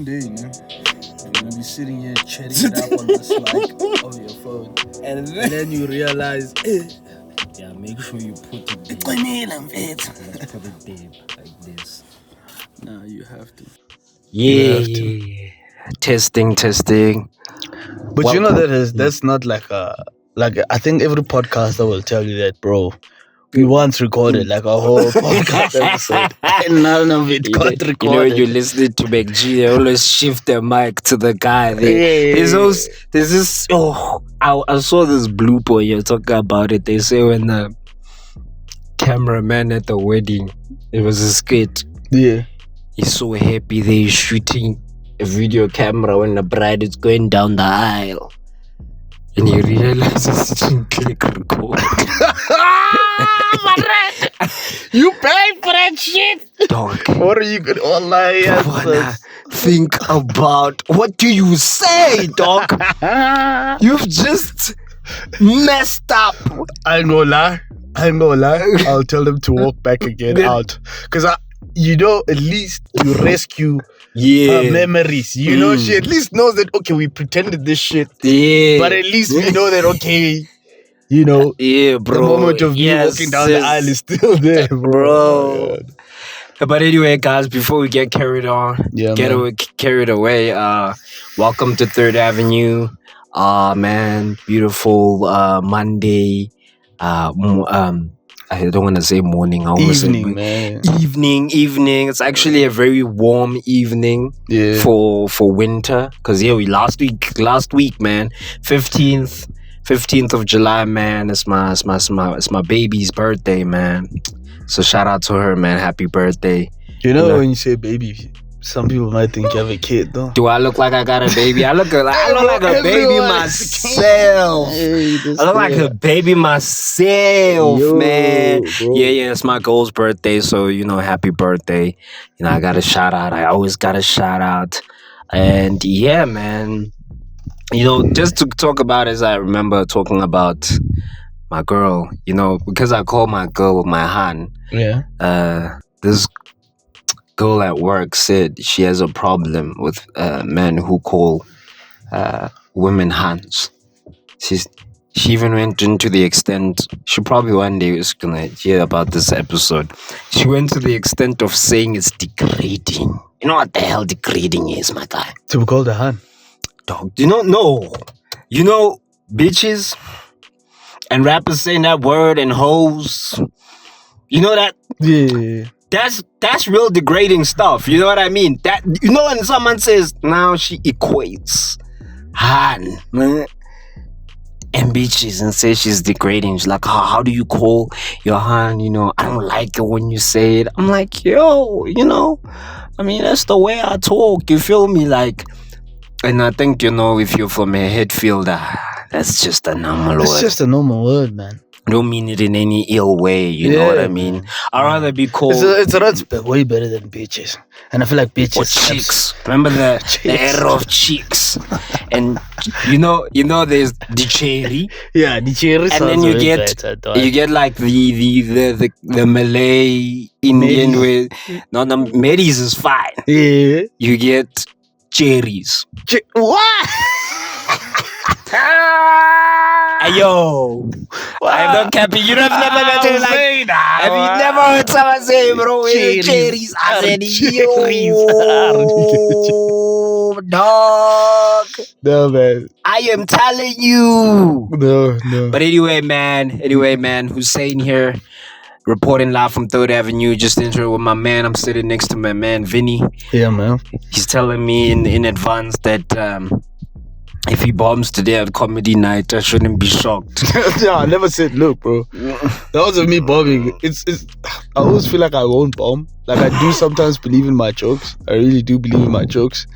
Day, man. You're gonna be sitting here chatting it up on the slide of your phone, and then you realize, yeah, make sure you put it there. Let's put it there like this. Nah, you have to. Yeah. Testing. But you know that's not like I think every podcaster will tell you that, bro. We once recorded like a whole podcast episode, and none of it got recorded. You know, you listen to McG, they always shift their mic to the guy. There's this. I saw this blooper. You're talking about it. They say when the cameraman at the wedding, it was a skit. Yeah, He's so happy they're shooting a video camera when the bride is going down the aisle. And he realizes he didn't click record. you pay for that shit, Dog. What are you gonna online? Think about what do you say, dog? You've just messed up. I ain't gonna lie. I'll tell them to walk back again out, because at least you rescue memories. You know, she at least knows that, okay, we pretended this shit. Yeah. But at least we know that, okay, you know, yeah, bro. the moment of me walking down the aisle is still there, bro. But anyway, guys, before we get carried away, welcome to 3rd Avenue. Man, beautiful Monday. I don't want to say morning. I almost Evening, man. Evening. It's actually a very warm evening for winter. Cause last week, man, 15th of July, man. It's my baby's birthday, man. So shout out to her, man. Happy birthday. You know when you say baby, some people might think you have a kid, though. Do I look like I got a baby? I look like a baby myself. I look like a baby myself, man. Bro. Yeah. It's my girl's birthday, so happy birthday. I got a shout out. I always got a shout out, and yeah, man. Just to talk about, as I remember talking about my girl. Because I call my girl my Han. Yeah. This girl at work said she has a problem with men who call women Huns. She even went into the extent, she probably one day is gonna hear about this episode. She went to the extent of saying it's degrading. You know what the hell degrading is, my guy? To be called a Han. Dog, no. Bitches and rappers saying that word and hoes. You know that? Yeah. That's real degrading stuff. You know what I mean? That when someone says now she equates Han and bitches and says she's degrading. She's like, how do you call your Han? I don't like it when you say it. I'm like, yo, that's the way I talk. You feel me? Like, and I think if you're from a head fielder, that's just a normal word. It's just a normal word, man. I don't mean it in any ill way, you know what I mean? I'd rather be called... It's way better than bitches. And I feel like bitches... Or chicks. Remember the era of chicks. And there's Dicheri. Yeah, Dicheri. And then you get like the Malay Indian way. No, the Marys is fine. Yeah. You get cherries. What? Yo, I'm not capping. You have never met him like that. Have you never heard someone say, bro, cherries? I said, yo, dog. No, man. I am telling you. No. But anyway, man, Hussein here, reporting live from 3rd Avenue. Just entered with my man. I'm sitting next to my man, Vinny. Yeah, man. He's telling me in advance that... if he bombs today at comedy night, I shouldn't be shocked. Yeah, I never said, look, bro. That wasn't me bombing. It's. I always feel like I won't bomb. Like, I do sometimes believe in my jokes. I really do believe in my jokes.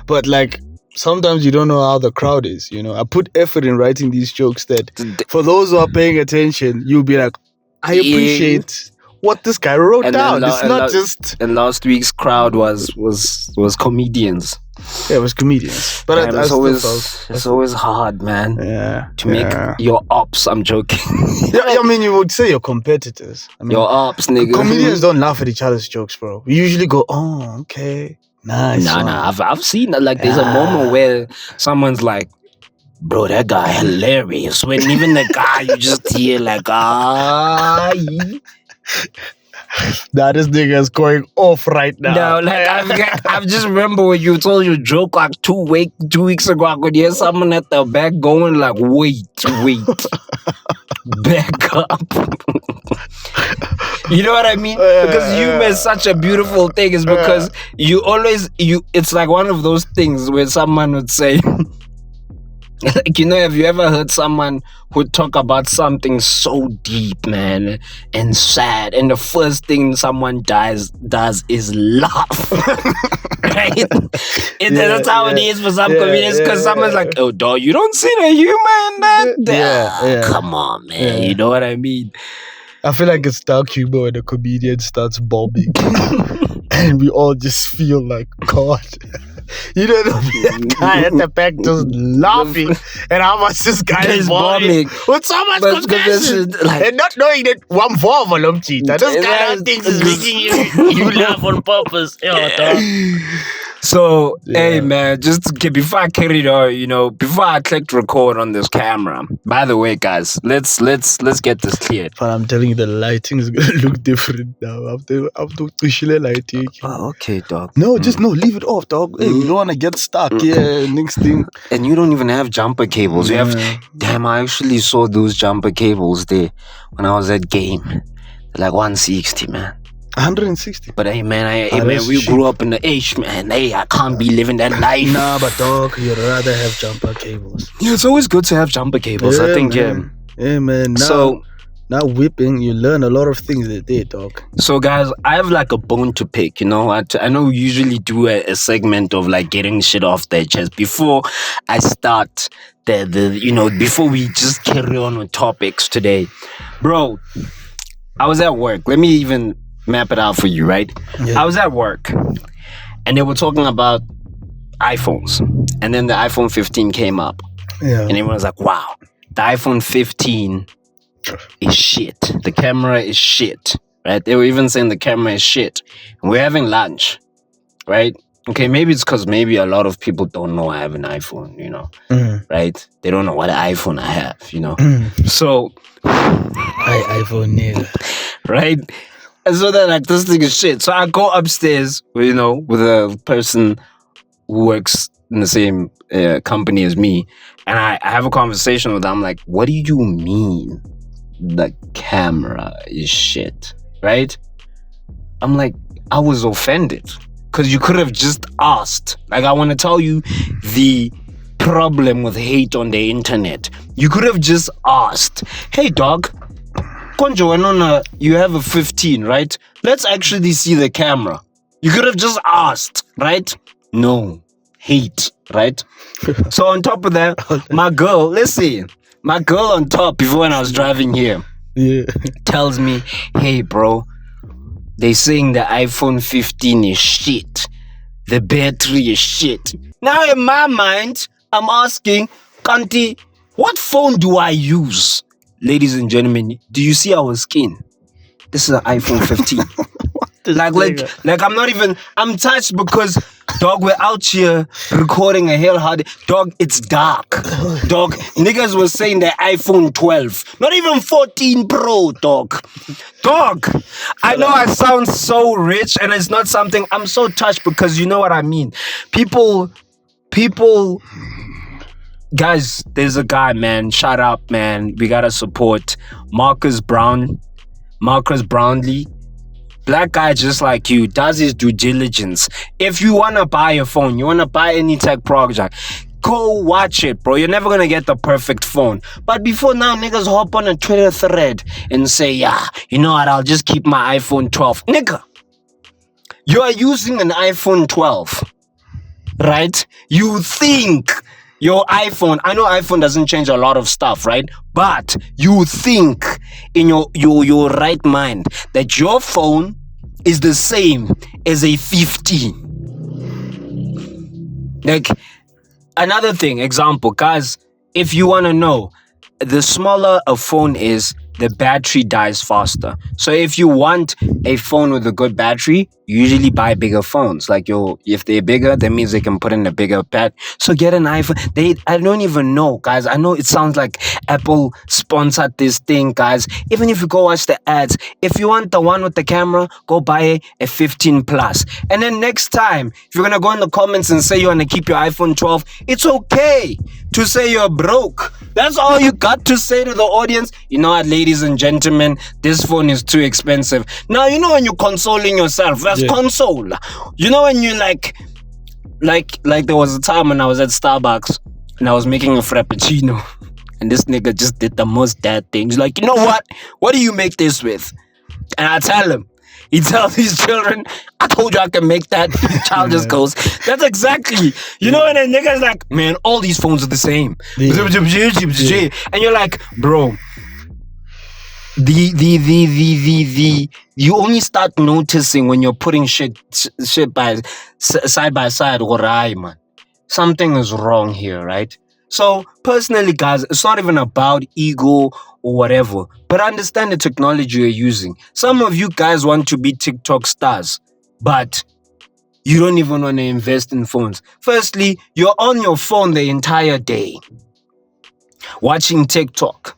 But, like, sometimes you don't know how the crowd is, I put effort in writing these jokes that for those who are paying attention, you'll be like, I appreciate what this guy wrote down. It's not just... And last week's crowd was comedians. Yeah, it was comedians. But it's always hard, man. Yeah. To make your ops. I'm joking. Yeah, I mean, you would say your competitors. I mean, your ops, nigga. Comedians don't laugh at each other's jokes, bro. We usually go, oh, okay. Nice. Nah. I've seen that. Like, there's a moment where someone's like, bro, that guy hilarious. When even the guy, you just hear like, Nah, this nigga is going off right now. No, like I just remember when you told your joke like 2 weeks ago. I could hear someone at the back going like, wait, back up. You know what I mean? Because humor is such a beautiful thing. It's because it's like one of those things where someone would say, like, have you ever heard someone who talk about something so deep, man, and sad, and the first thing someone does is laugh, right? That's how it is for some comedians, because someone's like, oh, dog, you don't see the humor in that? Come on, man. You know what I mean? I feel like it's dark humor when the comedian starts bombing. And we all just feel like, God. The guy at the back just laughing. And how much this guy is bombing. With so much compassion. And not knowing that one for volume cheater. This guy thinks is making you laugh on purpose. So, hey man, before I carry it on, before I clicked record on this camera. By the way, guys, let's get this cleared. But I'm telling you, the lighting is gonna look different now after Tushile lighting. Oh, okay, dog. No, leave it off, dog. Hey, you don't wanna get stuck. Yeah, next thing. And you don't even have jumper cables. You have. Damn, I actually saw those jumper cables there when I was at game. They're like 160, man. 160. But hey man, we grew up in the age, man. Hey, I can't be living that life. Nah, but dog, you'd rather have jumper cables. Yeah, it's always good to have jumper cables. I think, man. Yeah, man. Now whipping, you learn a lot of things there, dog. So guys, I have like a bone to pick, I know we usually do a segment of like getting shit off their chest before I start before we just carry on with topics today. Bro, I was at work. Let me even map it out for you, right? Yeah. I was at work and they were talking about iPhones, and then the iPhone 15 came up, and everyone was like, wow, the iPhone 15 is shit, the camera is shit, right? They were even saying the camera is shit, and we're having lunch, right? Okay, maybe it's because maybe a lot of people don't know I have an iPhone, right? They don't know what iPhone I have, so iPhone nigga, right? And so they're like, this thing is shit. So I go upstairs, with a person who works in the same company as me. And I have a conversation with them. I'm like, what do you mean the camera is shit? Right? I'm like, I was offended. Because you could have just asked. Like, I want to tell you the problem with hate on the internet. You could have just asked, hey, dog. Konjo, you have a 15, right? Let's actually see the camera. You could have just asked, right? No. Hate, right? So on top of that, my girl on top, before when I was driving here, tells me, hey, bro, they saying the iPhone 15 is shit. The battery is shit. Now in my mind, I'm asking, Kanti, what phone do I use? Ladies and gentlemen, do you see our skin? This is an iPhone 15. I'm touched because, dog, we're out here recording a hell hard. Dog, it's dark. Dog, niggas were saying the iPhone 12. Not even 14 Pro, dog. Dog, I know I sound so rich and it's not something, I'm so touched because you know what I mean. People, guys, there's a guy, man. Shout out, man. We gotta support Marcus Brownlee. Black guy just like you, does his due diligence. If you wanna buy a phone, you wanna buy any tech project, go watch it, bro. You're never gonna get the perfect phone. But before now, niggas hop on a Twitter thread and say, yeah, you know what, I'll just keep my iPhone 12. Nigga, you are using an iPhone 12, right? You think your iPhone, I know iPhone doesn't change a lot of stuff, right? But you think in your right mind that your phone is the same as a 15. Like, another thing, example, guys, if you want to know, the smaller a phone is, the battery dies faster. So if you want a phone with a good battery, you usually buy bigger phones. Like if they're bigger, that means they can put in a bigger pad. So get an iPhone. I don't even know, guys. I know it sounds like Apple sponsored this thing, guys. Even if you go watch the ads, if you want the one with the camera, go buy a 15 plus. And then next time, if you're gonna go in the comments and say you wanna keep your iPhone 12, it's okay to say you're broke. That's all you got to say to the audience. You know what, ladies and gentlemen, this phone is too expensive. Now, you know when you're consoling yourself, that's console. You know when you like there was a time when I was at Starbucks and I was making a Frappuccino and this nigga just did the most dad things. Like, you know what do you make this with? And I tell him, he tells his children, I told you I can make that. Child just goes, that's exactly. You know, and then niggas like, man, all these phones are the same. And you're like, bro, you only start noticing when you're putting shit side by side. Man, something is wrong here, right? So personally, guys, it's not even about ego or whatever, but understand the technology you're using. Some of you guys want to be TikTok stars, but you don't even want to invest in phones. Firstly, you're on your phone the entire day watching TikTok.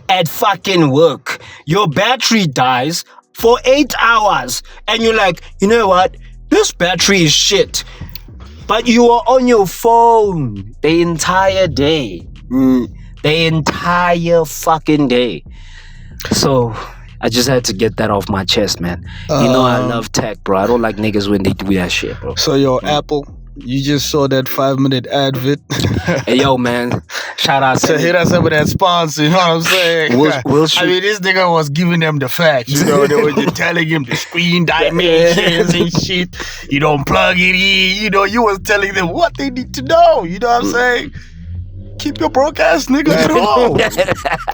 At fucking work, your battery dies for 8 hours and you're like, you know what, this battery is shit, but you are on your phone the entire day, the entire fucking day. So I just had to get that off my chest, man. You know I love tech, bro. I don't like niggas when they do that shit, bro. So your Apple, you just saw that 5-minute ad vid. Hey, yo, man. Shout out to hit us up with that sponsor, you know what I'm saying? I mean, this nigga was giving them the facts, you know, they were just telling him the screen dimensions and shit. You don't plug it in, you know, you was telling them what they need to know, you know what I'm saying? Keep your broke ass niggas at home.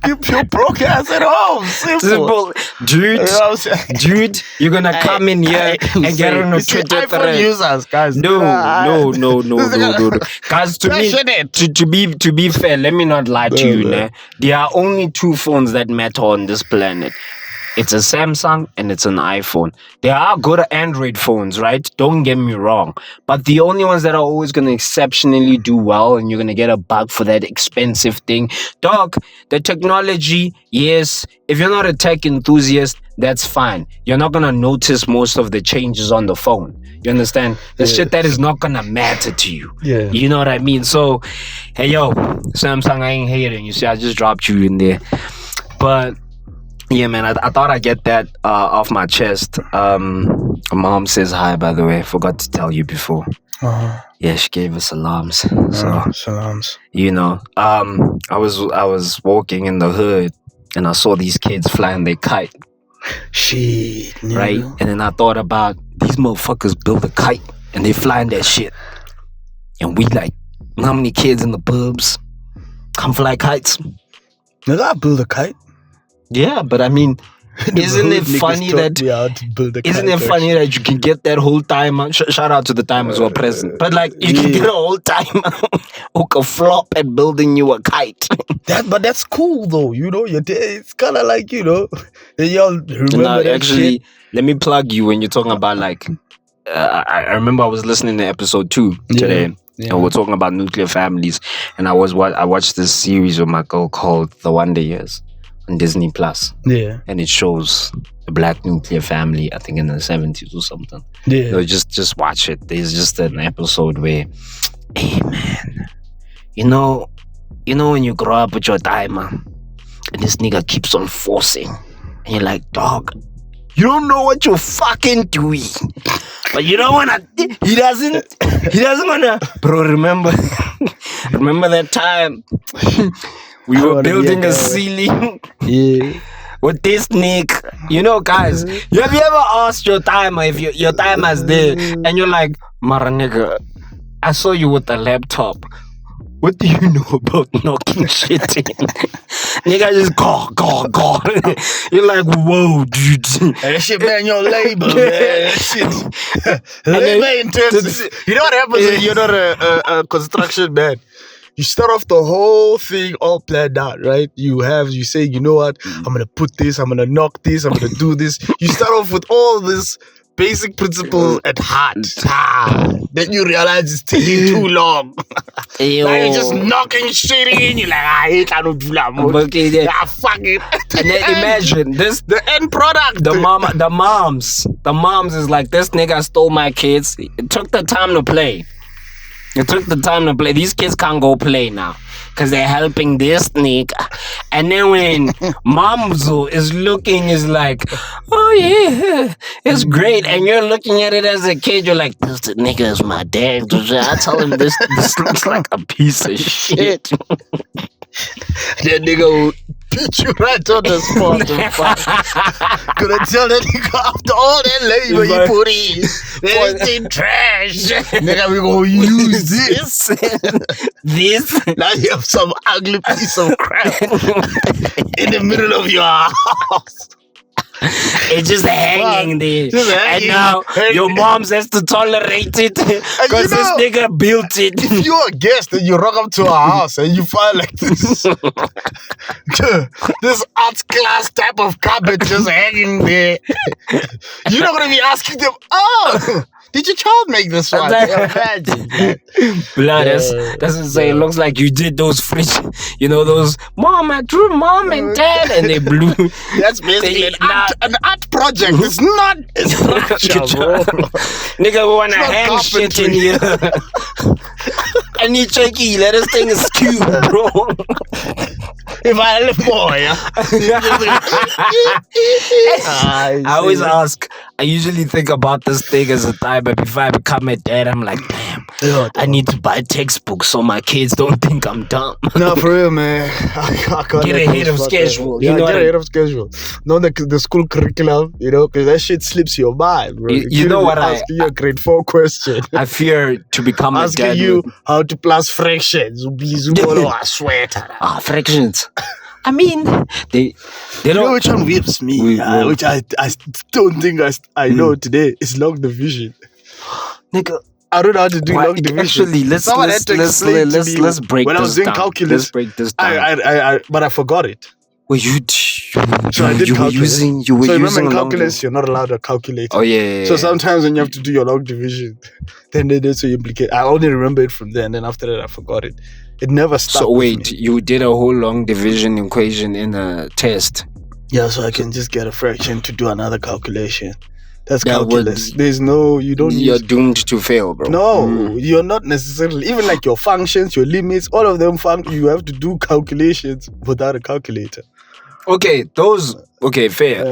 Keep your broke ass at home. Simple. Dude, you know dude, you're gonna come in here and get on a Twitter thread. Users, guys. No. Guys, to be fair, let me not lie to you, nah. There are only two phones that matter on this planet. It's a Samsung and it's an iPhone. There are good Android phones, right? Don't get me wrong. But the only ones that are always going to exceptionally do well and you're going to get a bug for that expensive thing. Dog, the technology, yes. If you're not a tech enthusiast, that's fine. You're not going to notice most of the changes on the phone. You understand? The shit that is not going to matter to you. Yeah. You know what I mean? So, hey, yo, Samsung, I ain't hating. You see, I just dropped you in there. But yeah, man, I thought I'd get that off my chest. Mom says hi, by the way. Forgot to tell you before. Yeah, she gave us salams. So salams. You know, I was walking in the hood and I saw these kids flying their kite. Shit. Right? And then I thought about these motherfuckers build a kite and they flying that shit. And we like, how many kids in the pubs come fly kites? Nigga, I build a kite. Yeah, but I mean, isn't it funny that you can get that whole timer? Shout out to the timers who are present. But like, you can get a whole timer who can flop at building you a kite. But that's cool though, you know. It's kind of like, you know, y'all remember that actually, shit? Let me plug you when you're talking about like. I remember I was listening to episode 2 today. Yeah. And we're talking about nuclear families, and I watched this series with my girl called The Wonder Years on Disney Plus. Yeah. And it shows a black nuclear family, I think in the 70s or something. Yeah. So just watch it. There's just an episode where, hey man, you know when you grow up with your timer and this nigga keeps on forcing and you're like, dog, you don't know what you're fucking doing. But you don't wanna, he doesn't wanna, bro, remember that time we were building a ceiling with this Nick. You know, guys, have you ever asked your timer if your timer's there and you're like, Mara nigga, I saw you with the laptop. What do you know about knocking shit in? Nigga just go. You're like, whoa, dude. That shit, man, your labor, man. Shit. Labor intensive. You know what happens when you're not a construction man? You start off the whole thing all planned out, right? You say, you know what? I'm going to put this, I'm going to knock this, I'm going to do this. You start off with all this basic principles at heart. Then you realize it's taking too long. Now you're just knocking shit in. You're like, I cannot do that more. Fuck it. And then imagine this, the end product. the moms is like, this nigga stole my kids. It took the time to play. These kids can't go play now because they're helping this nigga. And then when Mamzo is like, oh yeah, it's great. And you're looking at it as a kid, you're like, this nigga is my dad. I tell him this looks like a piece of shit. That nigga will beat you right on the spot. Gonna tell that nigga after all that labor you put in, this thing trash. Nigga, we gonna use this. Now you have some ugly piece of crap in the middle of your house. It's just hanging there. And now your mom has to tolerate it because this nigga built it. If you're a guest and you rock up to our house and you find like this art class type of carpet just hanging there, you're not going to be asking them, oh, did your child make this one? Imagine. Blood, that's insane. It looks like you did those fridge, those mom and dad, and they blew. That's basically an art project. It's not a structure, bro. Nigga, we want to hang shit in here. I need checky. Let us thing is skewed, bro. If I live more, yeah. I always ask. I usually think about this thing as a time, but before I become a dad, I'm like, damn, I need to buy textbooks so my kids don't think I'm dumb. No, for real, man. I can't get ahead of schedule. Yeah, get ahead of schedule. Not the school curriculum, because that shit slips your mind, bro. You know what? Asking you a grade 4 question. I fear to become a dad. Asking you how to plus fractions. I swear. Fractions. I mean, they don't. You know which one whips me? Which I don't think I know today is long division. Nigga, I don't know how to do long division. Actually, let's break when this I was doing down. calculus. Let's break this down. But I forgot it. Well, you were using remember in calculus, you're not allowed to calculate. Oh yeah. So sometimes when you have to do your long division, then they so you implicate. I only remember it from there, and then after that I forgot it. It never stuck. So wait, you did a whole long division equation in a test? Yeah, so I can just get a fraction to do another calculation. That's calculus. There's no, you don't. You're doomed to fail, bro. No, you're not necessarily. Even like your functions, your limits, all of them. You have to do calculations without a calculator. Okay, fair.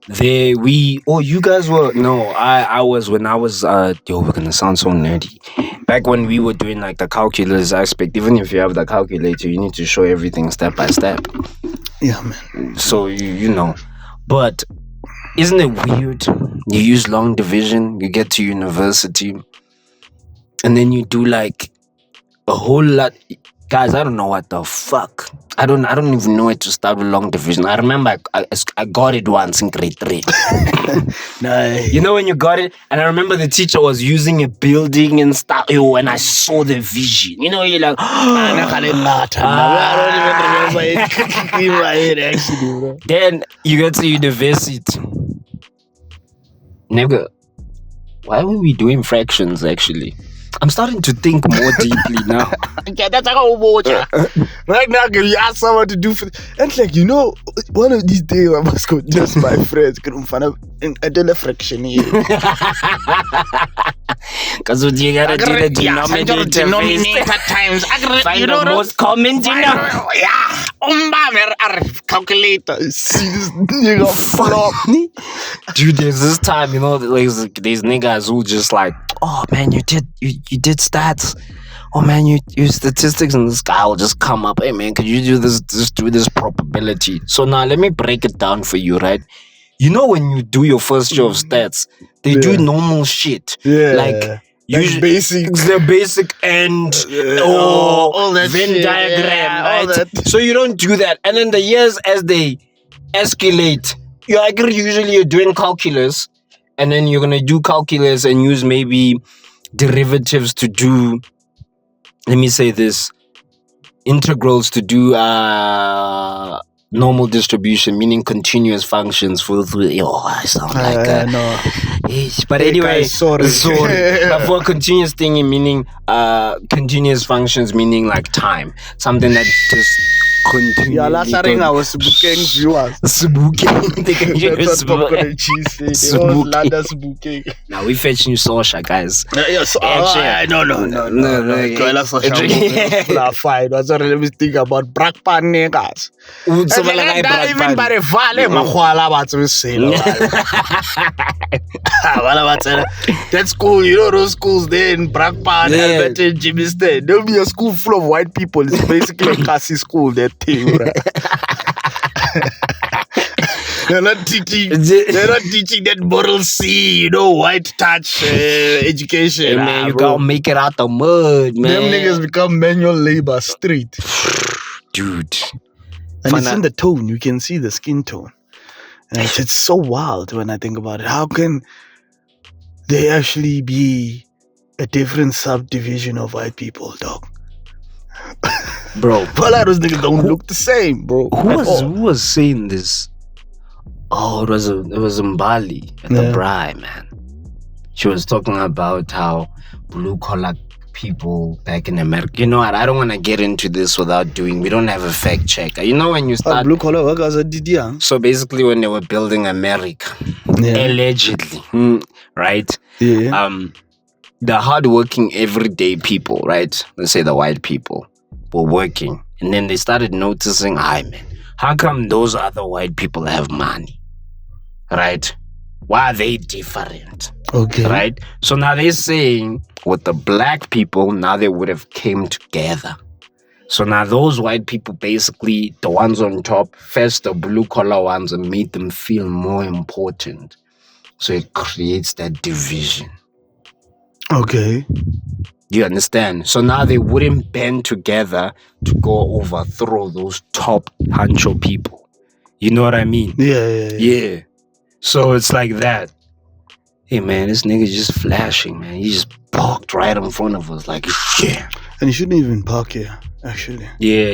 You guys were, I was, when I was, we're gonna sound so nerdy. Back when we were doing like the calculus aspect, even if you have the calculator, you need to show everything step by step. Yeah, man. So, but isn't it weird? You use long division, you get to university, and then you do like a whole lot. Guys, I don't know what the fuck. I don't even know where to start with long division. I remember I got it once in grade 3. Nice. You know when you got it? And I remember the teacher was using a building and stuff. And I saw the vision. You're like, I don't even remember it in my head, actually, bro. Then you get to university. Nigga, why were we doing fractions, actually? I'm starting to think more deeply now. Yeah, that's like a watch. Right now, can you ask someone to do and like, one of these days I must go just my friends couldn't find a fraction here. Because you gotta do the denominator times. Find the most common denominator. Yeah. Calculator. See this nigga flop. Dude, there's this time, these niggas who just like, oh man, you did stats. Oh man, you statistics, and this guy will just come up. Hey man, could you do this? Just do this probability. So now let me break it down for you, right? When you do your first year of stats, they do normal shit. Yeah. Like usually basics. The basic and all that Venn shit, diagram, right? all that. So you don't do that. And then the years as they escalate, you're doing calculus, and then you're gonna do calculus and use maybe derivatives to do, let me say this, integrals to do normal distribution, meaning continuous functions for three. Oh, I sound like no. yes. But Hey, anyway, guys, sorry. But for continuous thing, meaning continuous functions, meaning like time, something that just continually. Yeah, last I was booking viewers. Spooking. They can hear That's what popcorn spooking. and cheese say. They all land us booking. Now we fetching Sosha, guys. Yes, no. Join social movement. Fine. Let me think about Brakpan niggas. Even by the Vale, Mahuala, what's we say? That's cool. You know those schools there in Brakpan, Albert, and Jimmy State. There'll be a school full of white people. It's basically a Cassie school, that thing, right? They're not teaching that moral C, white touch education. Hey, man, you gotta make it out the mud, man. Them niggas become manual labor straight. Dude. And it's in the tone. You can see the skin tone. And it's so wild when I think about it. How can they actually be a different subdivision of white people, dog? Bro. All of those niggas don't look the same, bro. Who was saying this? Oh, it was Mbali at the Bri, man. She was talking about how blue collar people back in America. You know what? I don't want to get into this we don't have a fact checker. You know when you start blue collar workers are Diddy. So basically when they were building America, allegedly, right? Yeah. The hardworking everyday people, right? Let's say the white people were working, and then they started noticing, man, how come those other white people have money? Right? Why are they different? Okay. Right? So now they're saying with the black people, now they would have came together. So now those white people, basically the ones on top, first the blue collar ones, and made them feel more important. So it creates that division. Okay. You understand? So now they wouldn't band together to go overthrow those top honcho people. You know what I mean? Yeah. So it's like that. Hey man, this nigga just flashing, man. He just parked right in front of us, like yeah. And he shouldn't even park here, actually. Yeah,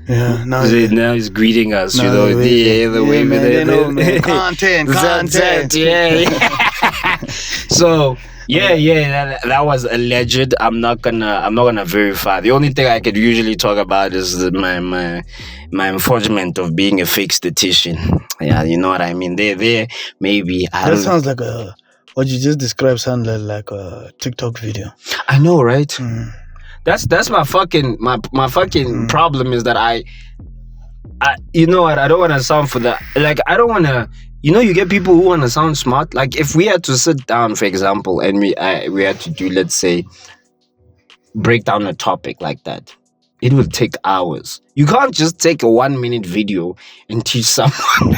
Yeah, now he's greeting us, the way man. Content. Yeah. So that was alleged. I'm not gonna verify. The only thing I could usually talk about is my enforcement of being a fake statistician. Yeah, you know what I mean. They maybe that sounds like what you just described sounded like a TikTok video. I know, right? That's my fucking problem is that I you know what, I don't want to sound for that. Like I don't want to. You get people who want to sound smart. Like if we had to sit down, for example, and we had to do, let's say, break down a topic like that, it will take hours. You can't just take a 1-minute video and teach someone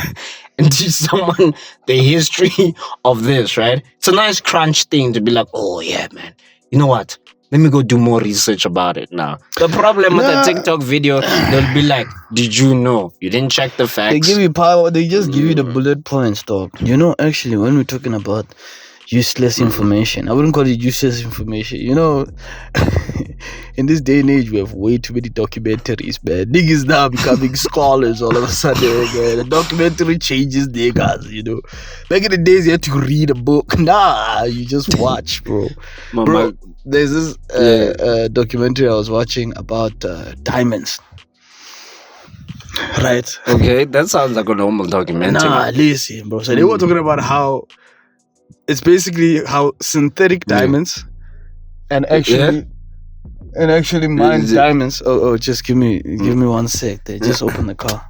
the history of this, right? It's a nice crunch thing to be like, oh yeah, man. You know what? Let me go do more research about it now. The problem with the TikTok video, they'll be like, did you know? You didn't check the facts. They give you power. They just give you the bullet points, dog. Actually, when we're talking about useless information, I wouldn't call it useless information. In this day and age, we have way too many documentaries, man. Niggas now becoming scholars all of a sudden, man. The documentary changes niggas, Back in the days, you had to read a book. Nah, you just watch, bro. Bro, there's this documentary I was watching about diamonds. Right? Okay, that sounds like a normal documentary. Nah, listen, bro. So they were talking about how it's basically how synthetic diamonds and actually mine diamonds. Oh, just give me 1 sec. They just open the car.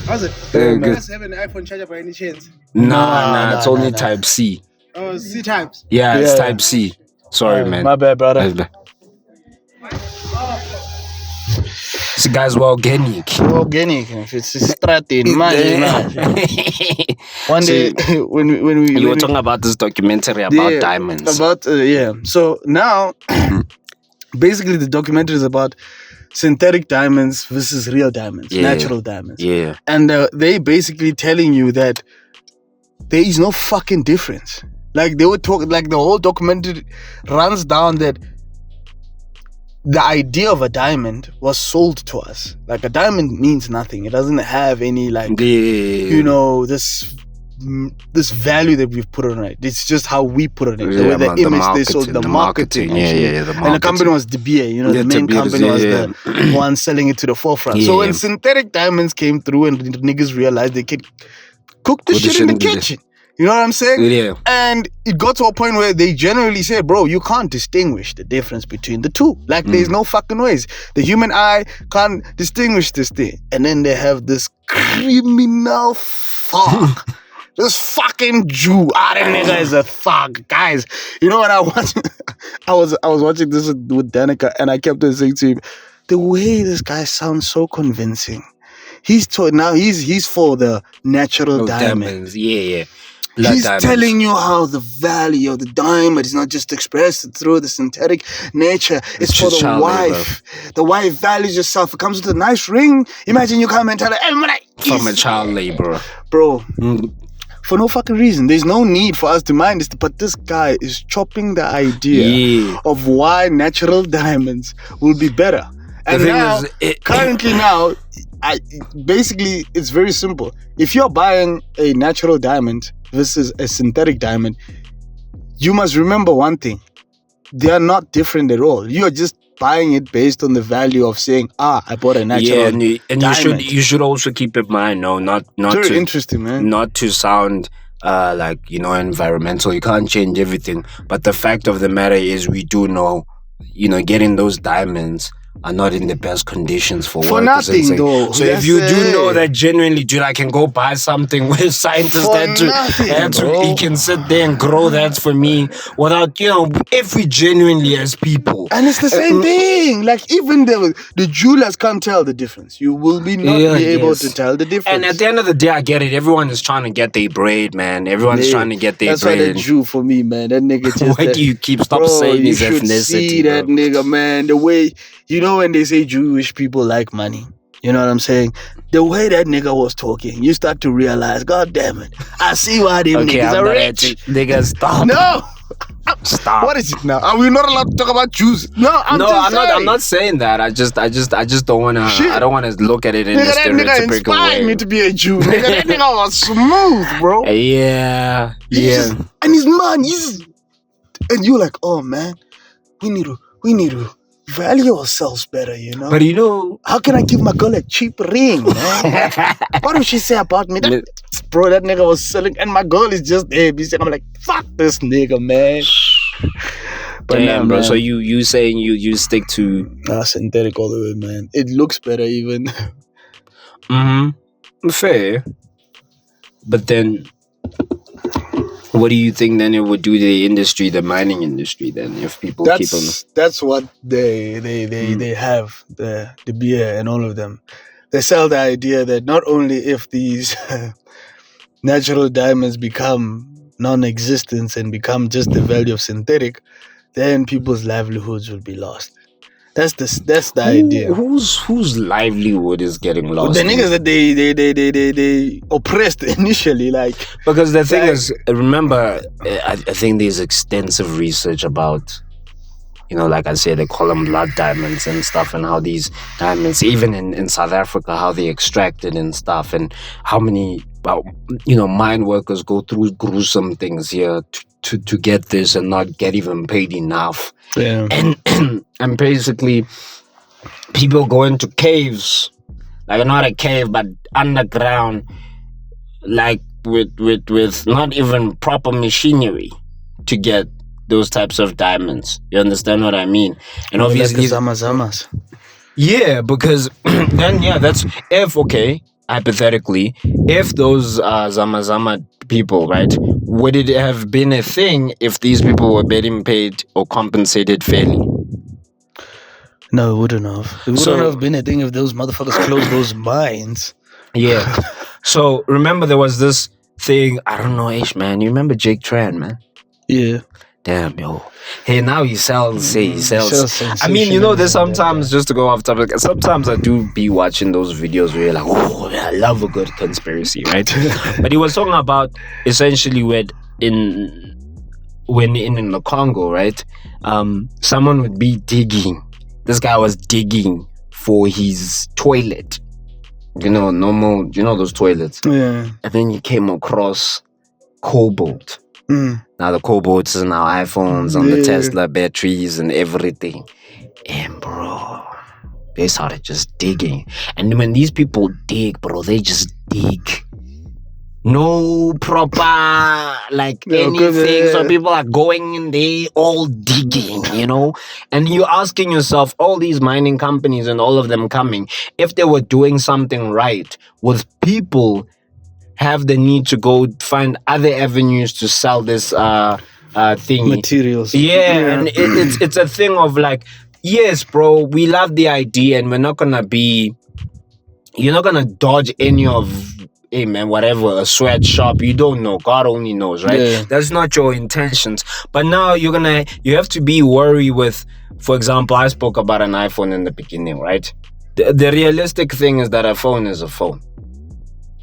How's it? Do you guys have an iPhone charger by any chance? Nah, it's only Type C. Oh, C types. Yeah, it's Type C. Sorry, man. My bad, brother. So guys, we're organic. It's strategy, man. One day, when we were talking about this documentary about diamonds. So now, basically, the documentary is about synthetic diamonds versus real diamonds, natural diamonds. Yeah. And they basically telling you that there is no fucking difference. Like they were talking, like the whole documentary runs down that the idea of a diamond was sold to us. Like, a diamond means nothing. It doesn't have any, like, you know, this value that we've put on it. It's just how we put on it. The image they sold, the marketing. The marketing. And the company was Diddy, you know, the main company was the one selling it to the forefront. So when synthetic diamonds came through and the niggas realized they could cook the shit in the kitchen. You know what I'm saying? Yeah. And it got to a point where they generally said, bro, you can't distinguish the difference between the two. Like, there's no fucking ways. The human eye can't distinguish this thing. And then they have this criminal fuck. This fucking Jew. That nigga is a thug. Guys, you know what I watched? I was watching this with Danica, and I kept on saying to him, the way this guy sounds so convincing. He's for the natural diamonds. Yeah. He's telling you how the value of the diamond is not just expressed through the synthetic nature. It's for the wife. The wife values herself. It comes with a nice ring. Imagine you come and tell her, hey, from a child labor. Bro. For no fucking reason. There's no need for us to mind this. But this guy is chopping the idea of why natural diamonds will be better. And now, currently now, basically, it's very simple. If you're buying a natural diamond versus a synthetic diamond, you must remember one thing. They are not different at all. You are just buying it based on the value of saying, I bought a natural diamond. You should also keep in mind, not very to, interesting, man. Not to sound like, you know, environmental. You can't change everything. But the fact of the matter is, we do know, you know, getting those diamonds are not in the best conditions for work. Nothing, though. So if you do know that genuinely, dude, I can go buy something where scientists he can sit there and grow that for me without, you know, if we genuinely as people. And it's the same thing. Like, even the jewelers can't tell the difference. You will not be able to tell the difference. And at the end of the day, I get it. Everyone is trying to get their braid, man. Everyone's trying to get their braid. That's why the Jew for me, man. That nigga just... Why do you stop saying his ethnicity? You should see that nigga, man. The way... You know when they say Jewish people like money? You know what I'm saying? The way that nigga was talking, you start to realize, God damn it, I see why them niggas are rich. Niggas, stop. No! Stop. What is it now? Are we not allowed to talk about Jews? I'm not saying that. I just don't wanna. I don't wanna look at it in a stereotypical way. That nigga inspired me to be a Jew. Nigga, that nigga was smooth, bro. Yeah. And his man, and you're like, oh man, we need to value ourselves better, you know. But you know, how can I give my girl a cheap ring, man? What did she say about me? Bro, that nigga was selling, and my girl is just there. I'm like, fuck this nigga, man. But damn, bro. Man. So you saying you stick to synthetic all the way, man. It looks better, even. Fair. But then, what do you think then it would do to the industry, the mining industry, then, if people keep on? That's what they have, the beer and all of them. They sell the idea that not only if these natural diamonds become non-existent and become just the value of synthetic, then people's livelihoods will be lost. That's the idea. Whose livelihood is getting lost? The niggas that they oppressed initially, like. Because the thing is, remember, I think there's extensive research about, you know, like I said, they call them blood diamonds and stuff, and how these diamonds, even in South Africa, how they extracted and stuff, and how many, you know, mine workers go through gruesome things here to get this and not get even paid enough. Yeah. And basically, people go into caves, like not a cave, but underground, like with not even proper machinery to get those types of diamonds. You understand what I mean? And obviously, like the Zamazamas. Yeah, because then that's hypothetically, if those Zamazama people, right, would it have been a thing if these people were getting paid or compensated fairly? No, it wouldn't have. It wouldn't have been a thing if those motherfuckers closed those mines. Yeah. So remember, there was this thing. I don't know, man. You remember Jake Tran, man? Yeah. Damn, yo. Hey, now he sells. I mean, you know, there's sometimes, just to go off topic, sometimes I do be watching those videos where you're like, oh, I love a good conspiracy, right? But he was talking about essentially when in the Congo, right? Someone would be digging This guy was digging for his toilet. Normal, those toilets. Yeah. And then he came across cobalt. Now the cobalt is in our iPhones, on the Tesla batteries and everything. And bro, they started just digging. And when these people dig, bro, they just dig. No proper anything. So people are going in there all digging, and you're asking yourself, all these mining companies and all of them coming, if they were doing something right, would people have the need to go find other avenues to sell this thing? Materials. Yeah. And it's a thing of like, yes, bro, we love the idea, and you're not gonna dodge any of, hey man, whatever, a sweatshop, you don't know, God only knows, right? Yeah. That's not your intentions. But now you have to be worried with, for example, I spoke about an iPhone in the beginning, right? The realistic thing is that a phone is a phone,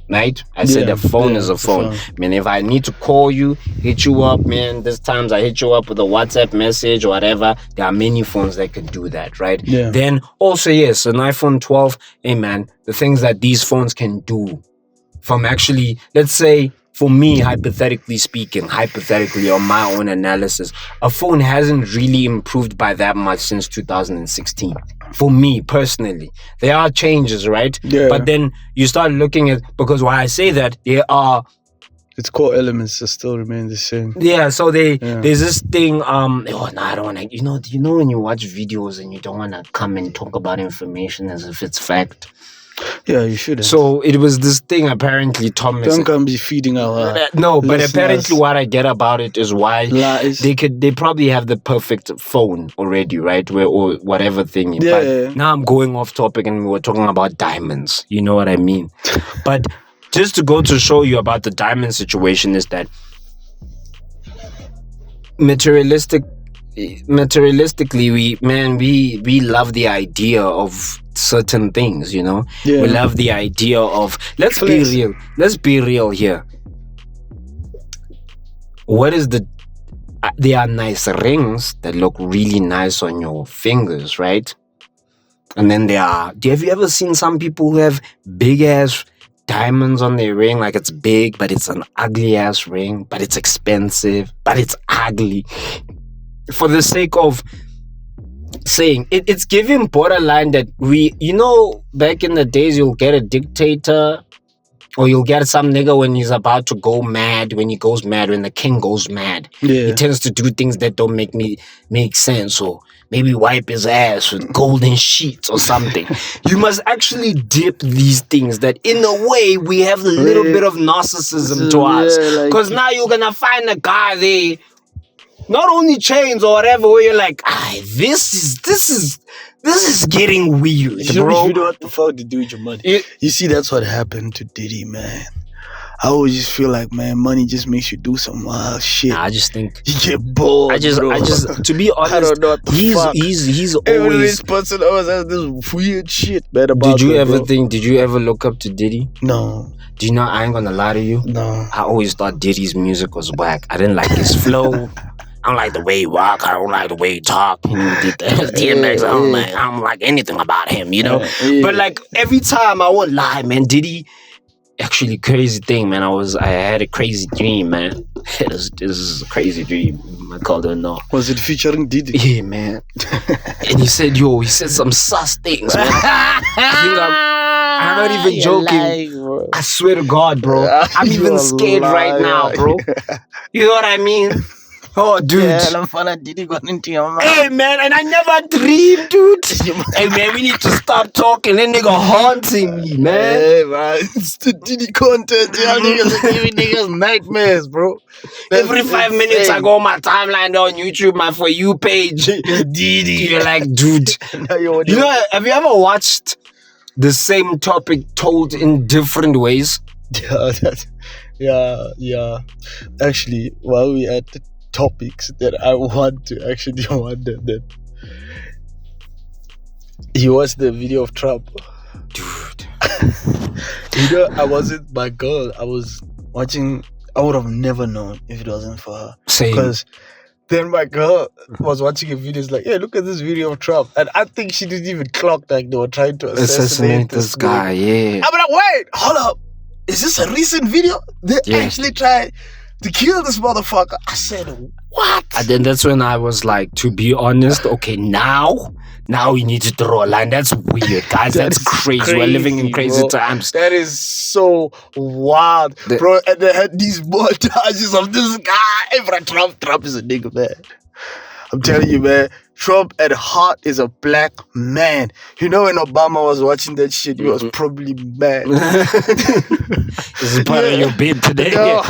right? I said a phone is a phone. I mean, if I need to call you, hit you up, man, this times I hit you up with a WhatsApp message or whatever, there are many phones that can do that, right? Yeah. Then also, yes, an iPhone 12, hey man, the things that these phones can do from actually, let's say, for me, hypothetically on my own analysis, a phone hasn't really improved by that much since 2016. For me, personally. There are changes, right? Yeah. But then you start looking at, because why I say that, its core elements still remain the same. Yeah, so there's this thing, I don't want to, you know when you watch videos and you don't want to come and talk about information as if it's fact? Yeah, you shouldn't. So it was this thing, apparently, Thomas. Don't come be feeding our no, but listeners. apparently what I get about it is why Lies. they probably have the perfect phone already, right? Or whatever thing. Yeah. But now I'm going off topic and we were talking about diamonds. You know what I mean? But just to go to show you about the diamond situation is that materialistically, we love the idea of certain things, Yeah. We love the idea of, let's be real here. What is there are nice rings that look really nice on your fingers, right? And then have you ever seen some people who have big ass diamonds on their ring? Like, it's big, but it's an ugly ass ring, but it's expensive, but it's ugly. For the sake of saying it's giving borderline that back in the days, you'll get a dictator or you'll get some nigga when he's about to go mad, when the king goes mad. Yeah. He tends to do things that don't make sense, or maybe wipe his ass with golden sheets or something. You must actually dip these things that in a way we have a little bit of narcissism to us. Because now you're gonna find a guy there, not only chains or whatever, where you're like, this is getting weird, bro. You know what the fuck to do with your money. You see, that's what happened to Diddy, man. I always just feel like, man, money just makes you do some wild shit. I just think you get bored. I just to be honest, I don't know what the fuck. He's Every always. this person always has this weird shit, man. About Did you bro. Did you ever look up to Diddy? No. Do you know? I ain't gonna lie to you. No. I always thought Diddy's music was whack. I didn't like his flow. I don't like the way he walk. I don't like the way he talk. He did the DMX. I don't like anything about him, Yeah. But like every time, I won't lie, man. Diddy, actually, crazy thing, man. I had a crazy dream, man. This is a crazy dream. I called it no. Was it featuring Diddy? Yeah, man. And he said some sus things, man. I'm not even joking. I swear to God, bro. I'm even scared right now, bro. You know what I mean? Oh, dude. Diddy got into your mouth. Hey, man, and I never dreamed, dude. Hey, man, we need to stop talking. That nigga haunting me, man. Hey, man, it's the Diddy content. Y'all niggas are giving niggas nightmares, bro. Every 5 minutes, I go on my timeline on YouTube, my For You page. Diddy. You're like, dude. Have you ever watched the same topic told in different ways? Yeah. Actually, while we at the topics that I want to actually wonder that you watched the video of Trump, dude. I wasn't my girl. I was watching. I would have never known if it wasn't for her. Same. Because Then my girl was watching a video. It's like, yeah, look at this video of Trump. And I think she didn't even clock like they were trying to assassinate this guy. Yeah. I'm like, wait, hold up. Is this a recent video? They actually tried to kill this motherfucker. I said, what? And then that's when I was like, to be honest, okay, now we need to draw a line. That's weird, guys. That's crazy. We're living in crazy times. That is so wild, bro. And they had these montages of this guy. Bro, Trump is a nigga, man. I'm telling you, man. Trump at heart is a black man. You know, when Obama was watching that shit, he was probably mad. This is part of your bid today. No.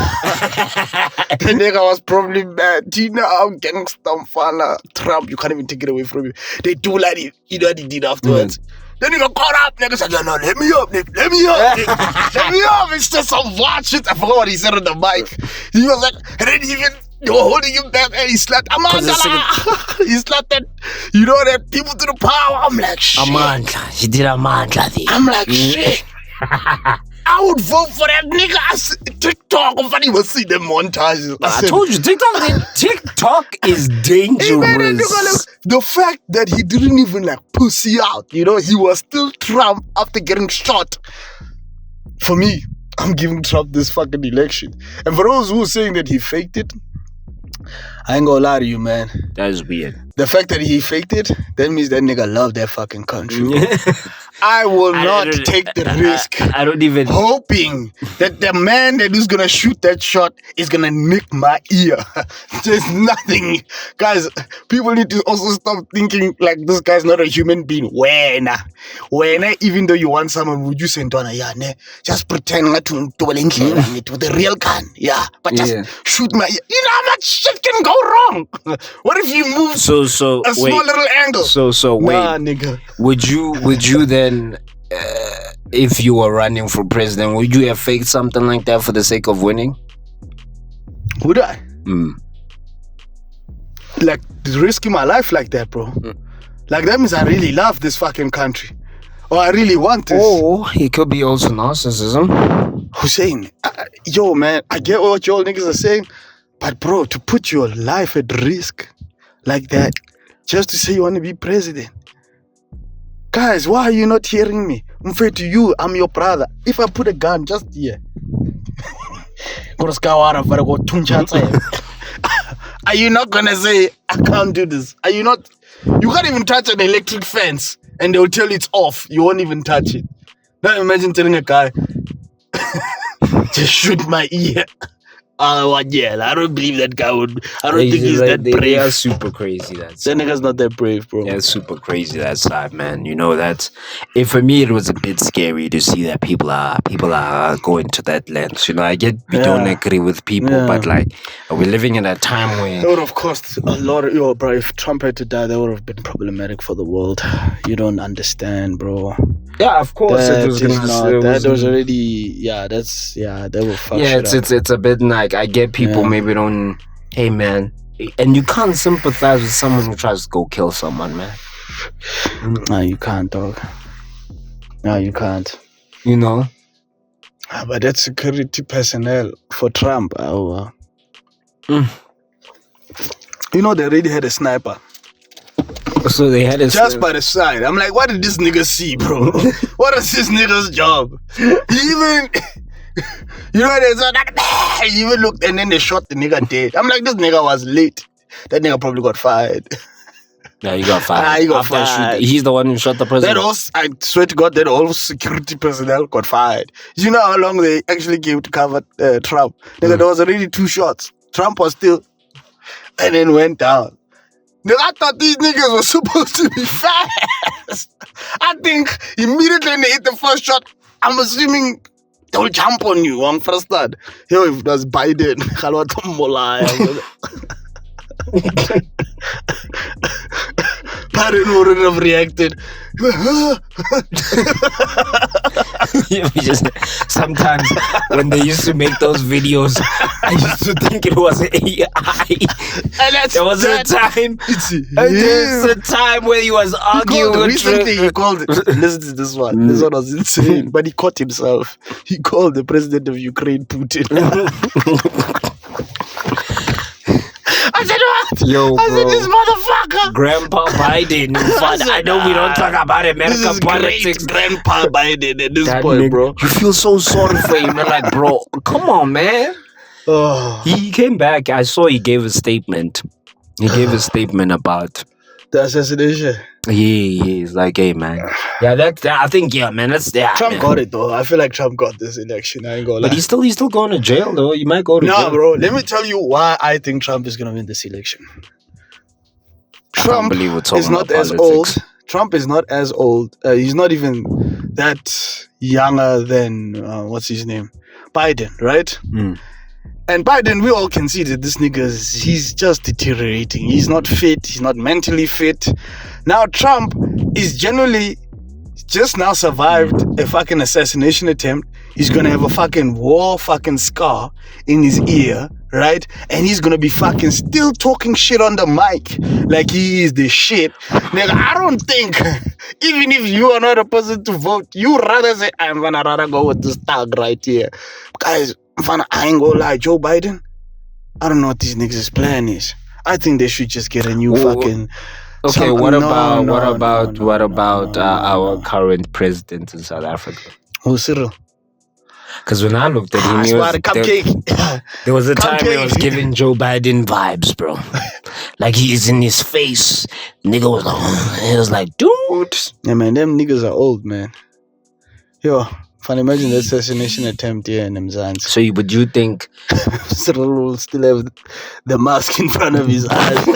The nigga was probably mad. Do you know how gangsta fana Trump, you can't even take it away from you. They do like it, you know what he did afterwards. Then nigga caught up, nigga said, no, let me up, nigga. Let me up, nigga. Let me up. It's just some wild shit. I forgot what he said on the mic. He was like, and then even they were holding him back and he slapped Amandla. He slapped that, you know, that people to the power. I'm like, shit. Amandla. He did Amandla thing. I'm like, shit. I would vote for that nigga. TikTok, I'm funny, we'll see them montages. I told you, TikTok is dangerous. The fact that he didn't even like pussy out, you know, he was still Trump after getting shot. For me, I'm giving Trump this fucking election. And for those who are saying that he faked it, I ain't gonna lie to you, man. That is weird. The fact that he faked it, that means that nigga love that fucking country. I will not take the risk. I don't even hoping that the man that is gonna shoot that shot is gonna nick my ear. There's nothing, guys. People need to also stop thinking like this guy's not a human being. When even though you want someone, would you say, "Donna, yeah, ne, just pretend to with a real gun, yeah, but just shoot my ear." You know how much shit can go wrong. What if you move so a small little angle? So wait, nah, nigga. Would you then, if you were running for president, would you have faked something like that for the sake of winning? Would I? Like risking my life like that, bro? Like that means I really love this fucking country, or I really want this. Oh, it could be also narcissism. Hussein, yo, man, I get what y'all niggas are saying, but bro, to put your life at risk like that, just to say you want to be president. Guys, why are you not hearing me? I'm fair to you, I'm your brother. If I put a gun just here, are you not gonna say, I can't do this? Are you not? You can't even touch an electric fence and they'll tell you it's off. You won't even touch it. Now imagine telling a guy, just shoot my ear. Yeah, I don't believe that guy would. I don't think he's that brave. They are super crazy. That nigga's not that brave, bro. Yeah, super crazy that side, man. You know that. For me, it was a bit scary to see that people are going to that length. You know, I get we don't agree with people, but like we're living in a time where it would have cost a lot of bro. If Trump had to die, that would have been problematic for the world. You don't understand, bro. Yeah, of course that was already that will fuck shit up. It's a bit like I get people maybe don't. Hey man, and you can't sympathize with someone who tries to go kill someone, man. No, you can't, dog. No, you can't. You know. But that's security personnel for Trump. You know they already had a sniper. So they had just by the side. I'm like, what did this nigga see, bro? What is this nigga's job? He even, you know, there's that. He even looked and then they shot the nigga dead. I'm like, this nigga was late. That nigga probably got fired. Yeah, he got fired. He got fired. He's the one who shot the president. I swear to God, that all security personnel got fired. You know how long they actually gave to cover Trump? Nigga, there was already 2 shots. Trump was still, and then went down. I thought these niggas were supposed to be fast. I think immediately when they hit the first shot, I'm assuming they'll jump on you on first start. Yo, if that's Biden, Biden wouldn't have reacted. Sometimes when they used to make those videos, I used to think it was AI. And there was a time where he was arguing. Recently he called it. Listen to this one. This one was insane. But he caught himself. He called the president of Ukraine Putin. I said, God! Yo, I said, this bro. motherfucker! Grandpa Biden. I know we don't talk about This American is politics. great Grandpa Biden at this That point, nigga, bro. you feel so sorry for him. You're like, bro, come on, man. Oh, He came back. I saw he gave a statement. He gave a statement about the assassination. he's like, hey man. Yeah, that I think man, that's Trump man. got it though. I feel like Trump got this election. I ain't gonna lie. But he's still going to jail though. You might go to Nah, jail. bro. Let me tell you why I think Trump is gonna win this election. I can't Trump believe we're talking is not about as politics. old. Trump is not as old. He's not even that younger than what's his name, Biden, right? Mm. And Biden, we all can see that this nigga he's just deteriorating. He's not fit. He's not mentally fit. Now Trump is generally just now survived a fucking assassination attempt. He's gonna have a fucking war fucking scar in his ear, right? And he's gonna be fucking still talking shit on the mic like he is the shit. Nigga, I don't think, even if you are not a person to vote, you rather say, I'm gonna rather go with this thug right here. Guys, I ain't gonna lie, Joe Biden, I don't know what these niggas' plan is. I think they should just get a new fucking... Okay, what about our current president in South Africa? Oh, Cyril. Because when I looked at him, there was a time he was giving Joe Biden vibes, bro. Like he is in his face. Nigga was like, he was like, dude. Yeah, man, them niggas are old, man. Yo, if I imagine the assassination attempt here in Nfsas. So, would you think Cyril will still have the mask in front of his eyes?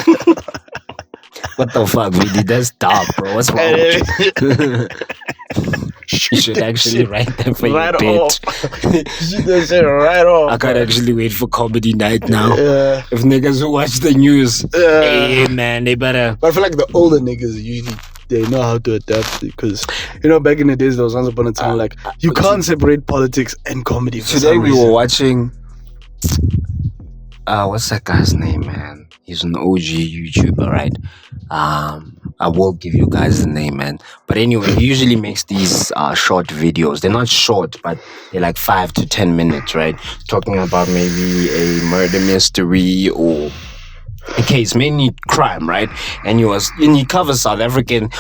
What the fuck, Vidi? That's dark, bro. What's wrong with you? You should actually write that for your bit. Shoot that shit right off. I can't actually wait for comedy night now. Yeah. If niggas who watch the news, hey man, they better. But I feel like the older niggas usually they know how to adapt because back in the days there was once upon a time like you can't separate politics and comedy. Today we were watching. What's that guy's name, man? He's an OG YouTuber, right? I will give you guys the name, man. But anyway, he usually makes these short videos. They're not short, but they're like 5 to 10 minutes, right? Talking about maybe a murder mystery or a case, mainly crime, right? And he covers South African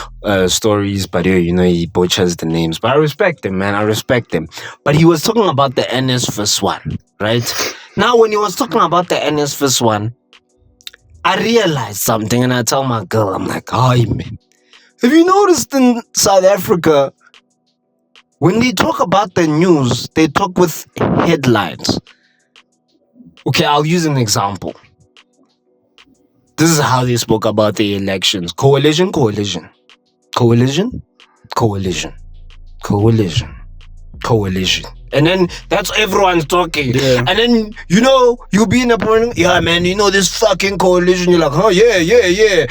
stories, but he butchers the names. But I respect him, man. I respect him. But he was talking about the Nfsas one, right? Now, when he was talking about the Nfsas one, I realized something, and I tell my girl, I'm like, "Hi, man. Have you noticed in South Africa, when they talk about the news, they talk with headlines?" Okay, I'll use an example. This is how they spoke about the elections. Coalition. And then that's everyone's talking. Yeah. And then, you'll be in a point, yeah, man, this fucking coalition. You're like, oh, yeah.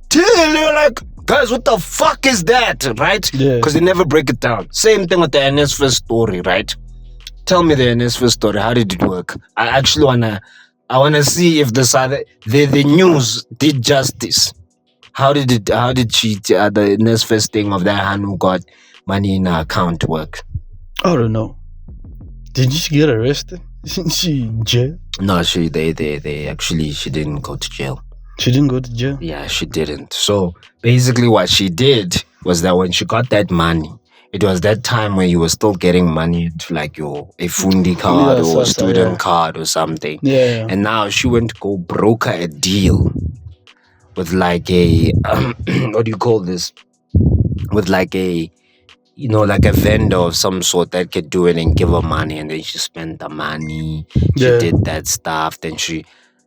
Till you're like, guys, what the fuck is that, right? Yeah. Because they never break it down. Same thing with the Nfsas story, right? Tell me the Nfsas story. How did it work? I actually wanna see if the news did justice. How did the Nfsas thing of that hand who got money in her account work? I don't know. Did she get arrested? Isn't she in jail? No, she didn't go to jail. She didn't go to jail? Yeah, she didn't. So basically what she did was that when she got that money, it was that time when you were still getting money to like a fundi card or a student card or something. Yeah. And now she went to go broker a deal with like a what do you call this? With like a like a vendor of some sort that could do it and give her money, and then she spent the money. She did that stuff. Then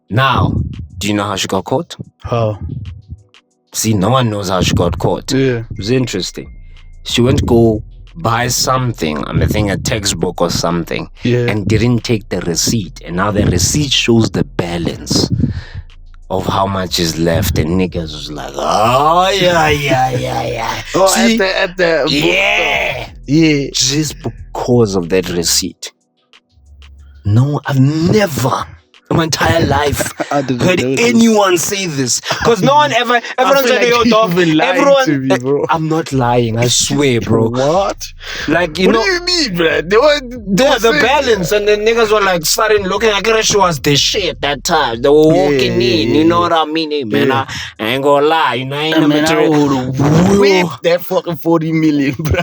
now, do you know how she got caught? How? See, no one knows how she got caught. Yeah. It was interesting. She went to go buy something, I think a textbook or something, and didn't take the receipt. And now the receipt shows the balance of how much is left, and niggas was like, oh yeah. Oh, see, at the yeah. Just because of that receipt. No, I've never my entire life I didn't heard know this. anyone say this. Because no one ever, everyone's feel like, yo, like dog, you've been lying everyone, to me, bro. I'm not lying, I swear, bro. What? Like, you What know, do you mean, man? They were the balance, and the niggas were like starting looking like it show us the shit that time. They were walking in, you know what I mean? Hey, man, Yeah. I ain't gonna lie, you know, I ain't I a mean, I material. would whip that fucking 40 million, bro.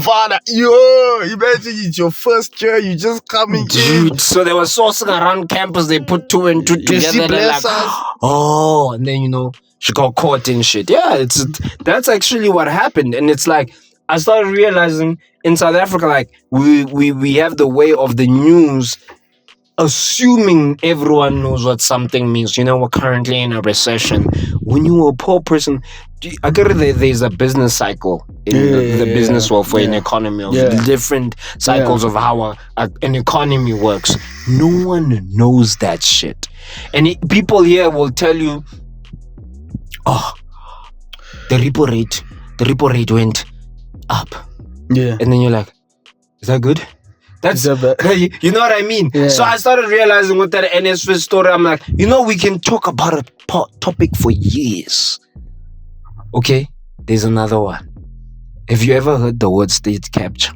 Father, yo, imagine it's your first year, you just coming in. Dude, so they were sourcing around campus, they put two and two You see, together, they're like, bless us. oh, and then, you know, she got caught in shit. Yeah, that's actually what happened. And it's like, I started realizing in South Africa, like, we have the way of the news assuming everyone knows what something means. You know, we're currently in a recession. When you're a poor person, I get it, there's a business cycle in the business world for an economy of different cycles of how an economy works. No one knows that shit. And people here will tell you, oh, the repo rate went up. Yeah. And then you're like, is that good? That's, Is that bad? you know what I mean? Yeah. So I started realizing with that Nfsas story, I'm like, you know, we can talk about a topic for years. Okay, there's another one. Have you ever heard the word state capture?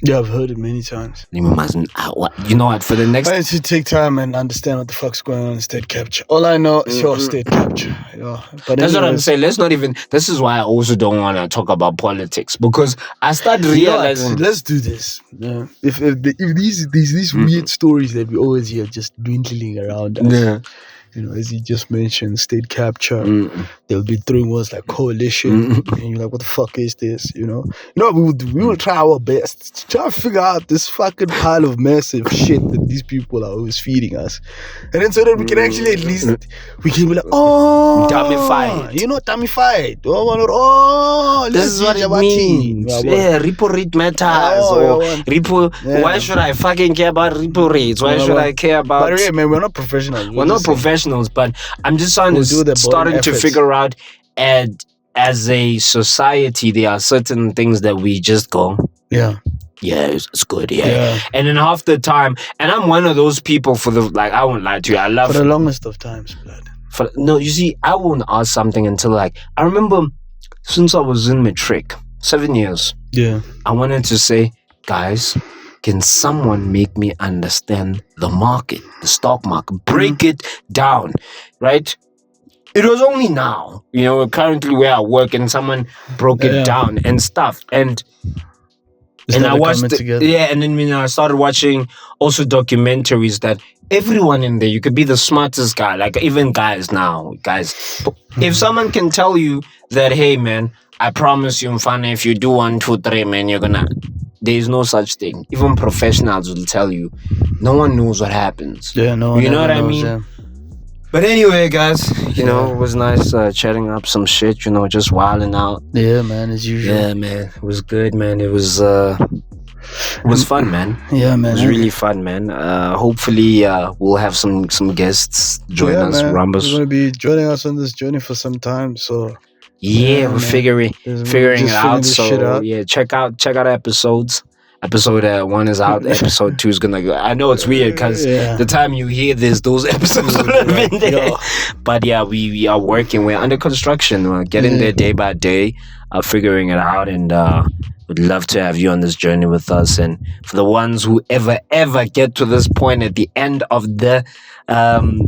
Yeah, I've heard it many times. You know what? For the next, I need to take time and understand what the fuck's going on in state capture. All I know is your state capture. Yeah. But that's what I'm anyways, saying. Let's not even. This is why I also don't want to talk about politics, because I started you know what? realizing. Let's do this. Yeah. If these weird stories that we always hear just dwindling around us, Yeah. you know, as you just mentioned, state capture, they'll be throwing words like coalition, and you're like, what the fuck is this? You know, we will try our best to try to figure out this fucking pile of massive shit that these people are always feeding us, and then so that we can actually at least we can be like, oh, Dumbify it. you know, dumbify it. Oh, This is what it means. Yeah, repo rate matters. Oh, Or yeah, repo. Yeah. Why should I fucking care about repo rates? Why should I care about? By the way, man, we're not professionals. We're not professionals, but I'm just We'll do the starting boring to efforts. figure out, and as a society, there are certain things that we just go, Yeah. yeah, it's good, yeah. And then half the time, and I'm one of those people I won't lie to you, I love For the longest of times, blood. no, you see, I won't ask something until I remember since I was in matric, 7 years, Yeah. I wanted to say, guys, can someone make me understand the market, the stock market, break it down, right? It was only now, you know, currently where I work, and someone broke it down and stuff. And I watched it, and then when I started watching also documentaries that everyone in there, you could be the smartest guy, like even guys, if someone can tell you that, hey man, I promise you, Mfana, if you do 1, 2, 3, man, there's no such thing. Even professionals will tell you, no one knows what happens. Yeah, no. You know what I mean? Yeah. But anyway, guys, you know, it was nice chatting up some shit, you know, just wilding out. Yeah, man, as usual. Yeah, man, it was good, man. It was fun, man. Yeah, man. It was really fun, man. Hopefully, we'll have some guests join us, man. Rambus. You're gonna be joining us on this journey for some time, so yeah, we're man. figuring Just it out. this shit So out. yeah, check out episodes. Episode 1 is out. Episode 2 is gonna go. I know it's weird because the time you hear this, those episodes would have been there. But yeah, we are working. We're under construction. We're getting there day by day, figuring it out, and would love to have you on this journey with us. And for the ones who ever get to this point at the end of the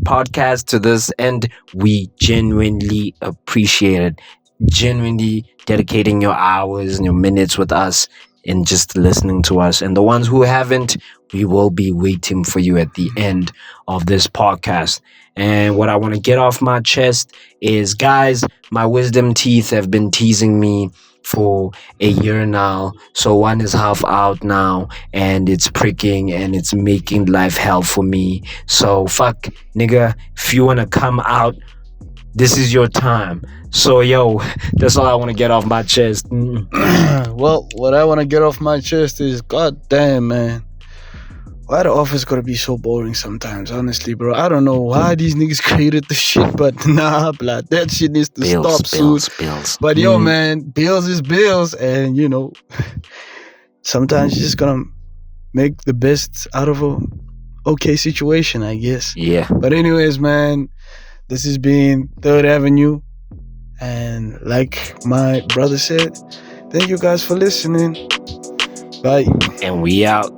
podcast, to this end, we genuinely appreciate it. Genuinely dedicating your hours and your minutes with us and just listening to us. And the ones who haven't, we will be waiting for you at the end of this podcast. And what I want to get off my chest is, guys, my wisdom teeth have been teasing me for a year now. So one is half out now, and it's pricking and it's making life hell for me. So fuck, nigga, if you want to come out, this is your time. So yo, that's all I want to get off my chest. Well, what I want to get off my chest is, god damn, man, why the office gotta be so boring sometimes? Honestly, bro, I don't know why these niggas created the shit, but nah, blood, that shit needs to stop soon. Bills. But yo, man, bills is bills, and you know, sometimes you're just gonna make the best out of a okay situation, I guess. Yeah. But anyways, man, this has been Third Avenue. And like my brother said, thank you guys for listening. Bye. And we out.